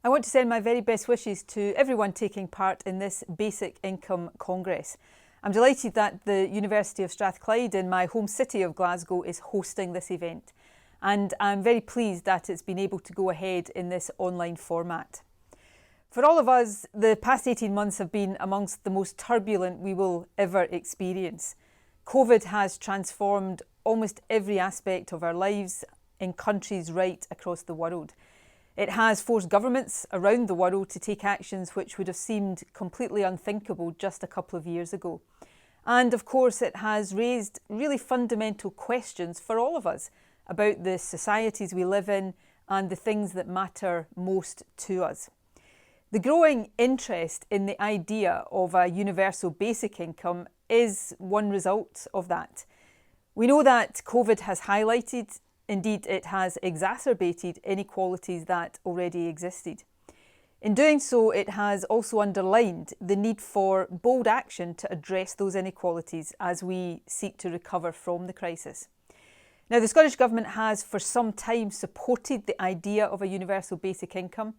I want to send my very best wishes to everyone taking part in this Basic Income Congress. I'm delighted that the University of Strathclyde in my home city of Glasgow is hosting this event, and I'm very pleased that it's been able to go ahead in this online format. For all of us, the past 18 months have been amongst the most turbulent we will ever experience. COVID has transformed almost every aspect of our lives in countries right across the world. It has forced governments around the world to take actions which would have seemed completely unthinkable just a couple of years ago. And of course, it has raised really fundamental questions for all of us about the societies we live in and the things that matter most to us. The growing interest in the idea of a universal basic income is one result of that. We know that COVID has highlighted, indeed it has exacerbated, inequalities that already existed. In doing so, it has also underlined the need for bold action to address those inequalities as we seek to recover from the crisis. Now, the Scottish Government has for some time supported the idea of a universal basic income.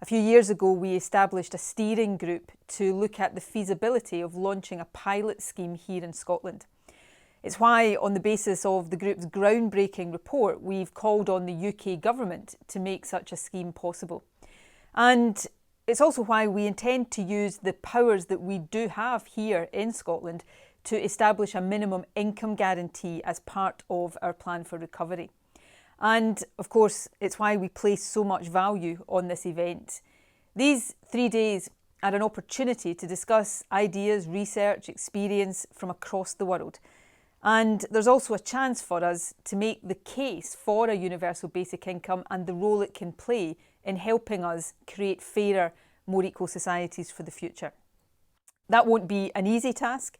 A few years ago, we established a steering group to look at the feasibility of launching a pilot scheme here in Scotland. It's why, on the basis of the group's groundbreaking report, we've called on the UK Government to make such a scheme possible. And it's also why we intend to use the powers that we do have here in Scotland to establish a minimum income guarantee as part of our plan for recovery. And of course, it's why we place so much value on this event. These 3 days are an opportunity to discuss ideas, research, experience from across the world. And there's also a chance for us to make the case for a universal basic income and the role it can play in helping us create fairer, more equal societies for the future. That won't be an easy task,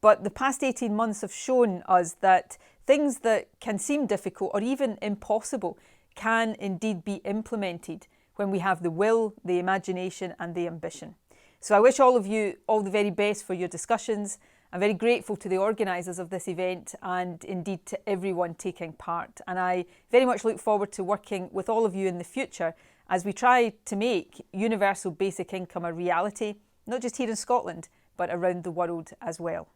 but the past 18 months have shown us that things that can seem difficult or even impossible can indeed be implemented when we have the will, the imagination and the ambition. So I wish all of you all the very best for your discussions. I'm very grateful to the organisers of this event and indeed to everyone taking part. And I very much look forward to working with all of you in the future as we try to make universal basic income a reality, not just here in Scotland, but around the world as well.